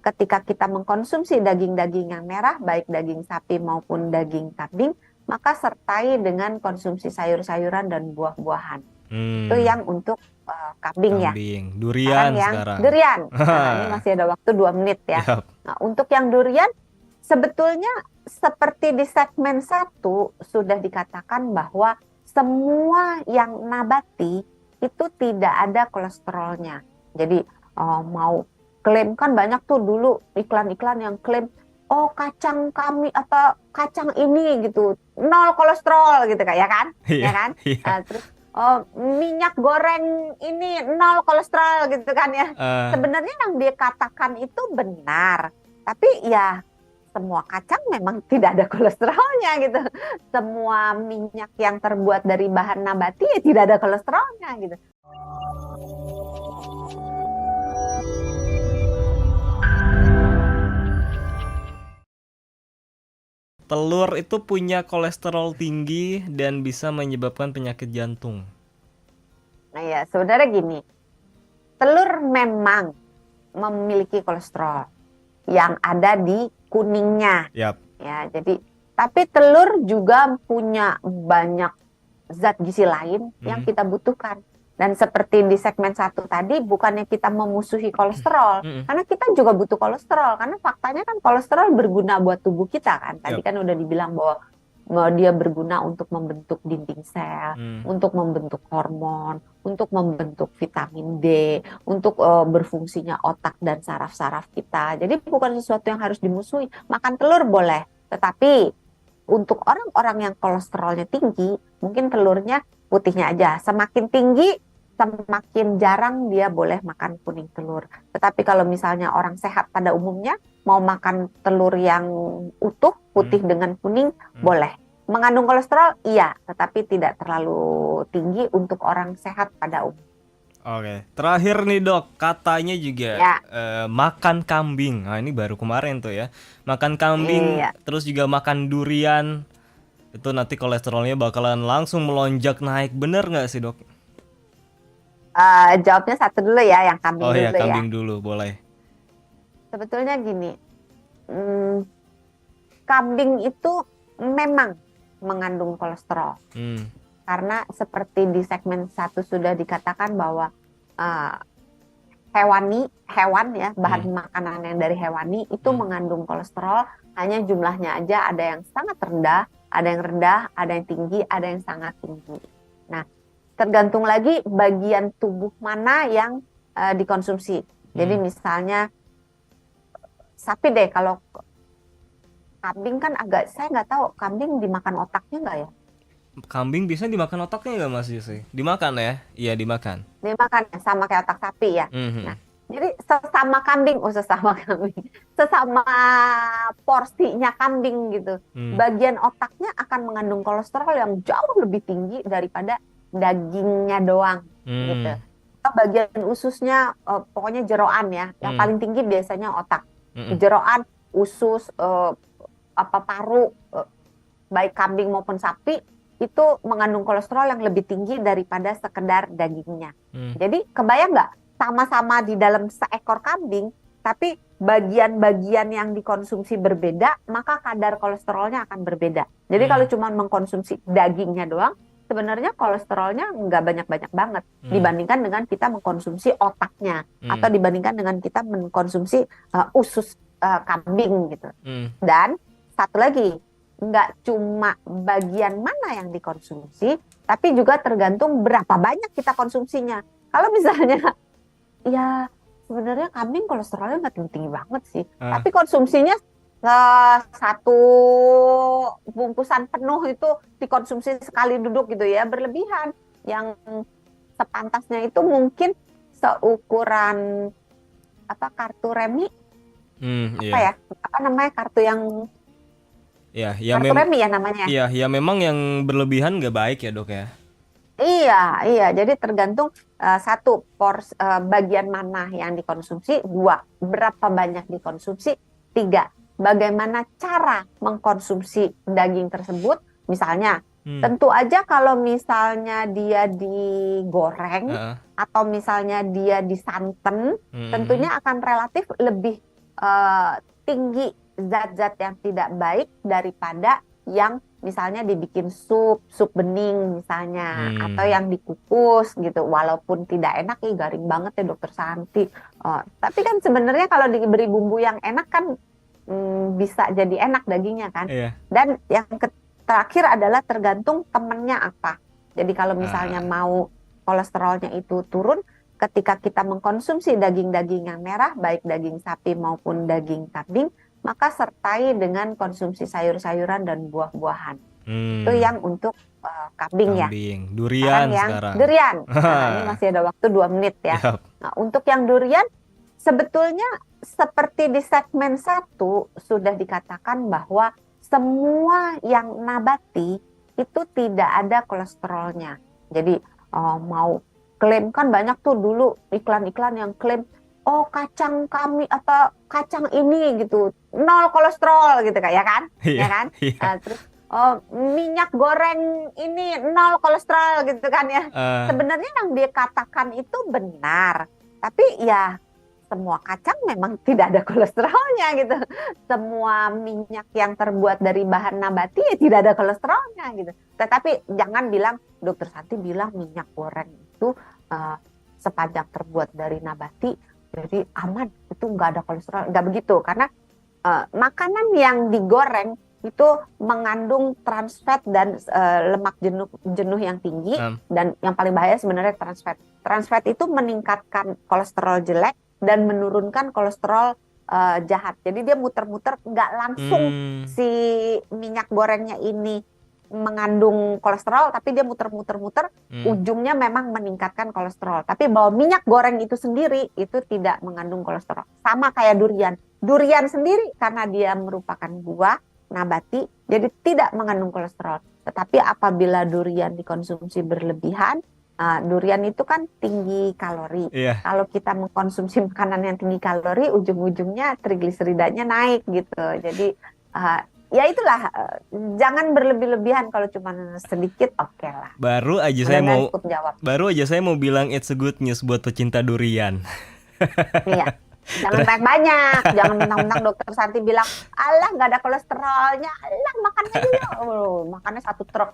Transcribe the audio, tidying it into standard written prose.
ketika kita mengkonsumsi daging-daging yang merah, baik daging sapi maupun daging kambing, maka sertai dengan konsumsi sayur-sayuran dan buah-buahan. Itu Hmm, yang untuk kambing ya. kambing. Sekarang Durian yang sekarang. durian. Nah, ini masih ada waktu 2 menit ya. Yap. Nah, untuk yang durian, sebetulnya seperti di segmen satu sudah dikatakan bahwa semua yang nabati itu tidak ada kolesterolnya. Jadi mau klaim kan banyak tuh dulu iklan-iklan yang klaim oh kacang kami apa kacang ini gitu nol kolesterol gitu kayak ya kan Iya, ya kan. iya. Terus oh minyak goreng ini nol kolesterol gitu kan ya. Eh, Sebenarnya yang dia katakan itu benar, tapi ya semua kacang memang tidak ada kolesterolnya gitu. Semua minyak yang terbuat dari bahan nabati ya tidak ada kolesterolnya gitu. telur itu punya kolesterol tinggi dan bisa menyebabkan penyakit jantung. Nah ya sebenarnya gini, telur memang memiliki kolesterol yang ada di kuningnya Yap. ya. Jadi tapi telur juga punya banyak zat gizi lain yang Hmm. kita butuhkan. Dan seperti di segmen satu tadi, bukannya kita memusuhi kolesterol, Mm-mm. karena kita juga butuh kolesterol. Karena faktanya kan kolesterol berguna buat tubuh kita kan. Tadi Yap. kan udah dibilang bahwa dia berguna untuk membentuk dinding sel, Hmm. untuk membentuk hormon, untuk membentuk vitamin D, untuk berfungsinya otak dan saraf-saraf kita. Jadi bukan sesuatu yang harus dimusuhi. Makan telur boleh, tetapi untuk orang-orang yang kolesterolnya tinggi, mungkin telurnya putihnya aja. Semakin tinggi, semakin jarang dia boleh makan kuning telur. Tetapi kalau misalnya orang sehat pada umumnya mau makan telur yang utuh, Hmm. putih dengan kuning, Hmm. boleh. Mengandung kolesterol, iya, tetapi tidak terlalu tinggi untuk orang sehat pada umum. Oke, terakhir nih dok, katanya juga Ya, makan kambing. Nah ini baru kemarin tuh ya, makan kambing, iya. terus juga makan durian, itu nanti kolesterolnya bakalan langsung melonjak naik. Bener nggak sih dok? Jawabnya satu dulu ya, yang kambing Oh ya, dulu ya. kambing dulu boleh. Sebetulnya gini, hmm, kambing itu memang mengandung kolesterol. Hmm. Karena seperti di segmen satu sudah dikatakan bahwa uh, hewan ya, bahan Hmm. makanan yang dari hewani itu Hmm. mengandung kolesterol, hanya jumlahnya aja ada yang sangat rendah, ada yang tinggi, ada yang sangat tinggi. Nah, tergantung lagi bagian tubuh mana yang dikonsumsi. Jadi Hmm. misalnya sapi deh, kalau kambing kan agak, saya nggak tahu kambing dimakan otaknya nggak ya? Kambing bisa dimakan otaknya nggak Mas Yose? Dimakan ya? Iya dimakan. Dimakan ya, sama kayak otak sapi ya. Mhm. Nah, jadi sesama kambing, oh sesama kambing, sesama porsinya kambing gitu. Hmm. Bagian otaknya akan mengandung kolesterol yang jauh lebih tinggi daripada dagingnya doang gitu. Hmm. Atau bagian ususnya, pokoknya jeroan ya. Yang Hmm. paling tinggi biasanya otak. Hmm. Jeroan, usus, apa paru, baik kambing maupun sapi itu mengandung kolesterol yang lebih tinggi daripada sekedar dagingnya. Hmm. Jadi kebayang nggak sama-sama di dalam seekor kambing, tapi bagian-bagian yang dikonsumsi berbeda, maka kadar kolesterolnya akan berbeda. Jadi kalau Hmm. cuma mengkonsumsi dagingnya doang, sebenarnya kolesterolnya nggak banyak-banyak banget Hmm. dibandingkan dengan kita mengkonsumsi otaknya Hmm. atau dibandingkan dengan kita mengkonsumsi usus kambing gitu. Hmm. Dan satu lagi, nggak cuma bagian mana yang dikonsumsi, tapi juga tergantung berapa banyak kita konsumsinya. Kalau misalnya, ya sebenarnya kambing kolesterolnya nggak tinggi banget sih, Ah. tapi konsumsinya satu bungkusan penuh itu dikonsumsi sekali duduk gitu ya, berlebihan. Yang sepantasnya itu mungkin seukuran apa kartu remi, Hmm. apa Iya. ya, apa namanya kartu yang Ya, ya kartu remi ya namanya. iya, ya memang yang berlebihan nggak baik ya dok ya. Iya, iya. Jadi tergantung satu bagian mana yang dikonsumsi, dua berapa banyak dikonsumsi, tiga bagaimana cara mengkonsumsi daging tersebut. Misalnya, Hmm. tentu aja kalau misalnya dia digoreng Heeh. atau misalnya dia disanten, Hmm. tentunya akan relatif lebih eh, tinggi zat-zat yang tidak baik daripada yang misalnya dibikin sup bening misalnya, atau Hmm, yang dikukus gitu. Walaupun tidak enak, garing banget ya Dokter Santi. Tapi kan sebenarnya kalau diberi bumbu yang enak kan bisa jadi enak dagingnya kan. iya. Dan yang terakhir adalah tergantung temennya apa. Jadi kalau misalnya Ah, mau kolesterolnya itu turun, ketika kita mengkonsumsi daging-daging yang merah, baik daging sapi maupun daging kambing, maka sertai dengan konsumsi sayur-sayuran dan buah-buahan. Itu hmm, yang untuk kambing ya. kambing, Sekarang durian yang sekarang. durian. Nah, ini masih ada waktu 2 menit ya. Yap. Nah, untuk yang durian, sebetulnya seperti di segmen satu sudah dikatakan bahwa semua yang nabati itu tidak ada kolesterolnya. Jadi mau klaim kan banyak tuh dulu iklan-iklan yang klaim, oh kacang kami apa kacang ini gitu nol kolesterol gitu kan, ya kan, Iya, ya kan. iya. Terus oh, minyak goreng ini nol kolesterol gitu kan ya. Eh, Sebenarnya yang dia katakan itu benar, tapi ya semua kacang memang tidak ada kolesterolnya gitu. Semua minyak yang terbuat dari bahan nabati ya tidak ada kolesterolnya gitu. Tetapi jangan bilang, Dokter Santi bilang minyak goreng itu eh, sepanjang terbuat dari nabati, jadi aman, itu nggak ada kolesterol. Nggak begitu, karena makanan yang digoreng itu mengandung trans fat dan lemak jenuh jenuh yang tinggi, em, dan yang paling bahaya sebenarnya trans fat. Trans fat itu meningkatkan kolesterol jelek dan menurunkan kolesterol jahat. Jadi dia muter-muter, nggak langsung hmm, si minyak gorengnya ini mengandung kolesterol, tapi dia muter-muter-muter, hmm. ujungnya memang meningkatkan kolesterol. Tapi bahwa minyak goreng itu sendiri itu tidak mengandung kolesterol. Sama kayak durian. Durian sendiri karena dia merupakan buah nabati, jadi tidak mengandung kolesterol. Tetapi apabila durian dikonsumsi berlebihan, durian itu kan tinggi kalori. Iya, Kalau kita mengkonsumsi makanan yang tinggi kalori, ujung-ujungnya trigliseridanya naik gitu. Jadi ya itulah, jangan berlebih-lebihan, kalau cuma sedikit oke lah. baru aja saya Mudah-mudahan mau cukup jawab. baru aja saya mau bilang it's a good news buat pecinta durian. Iya. Jangan banyak-banyak, jangan mentang-mentang Dokter Santi bilang, alah nggak ada kolesterolnya, alah makan aja ya. Makannya satu truk.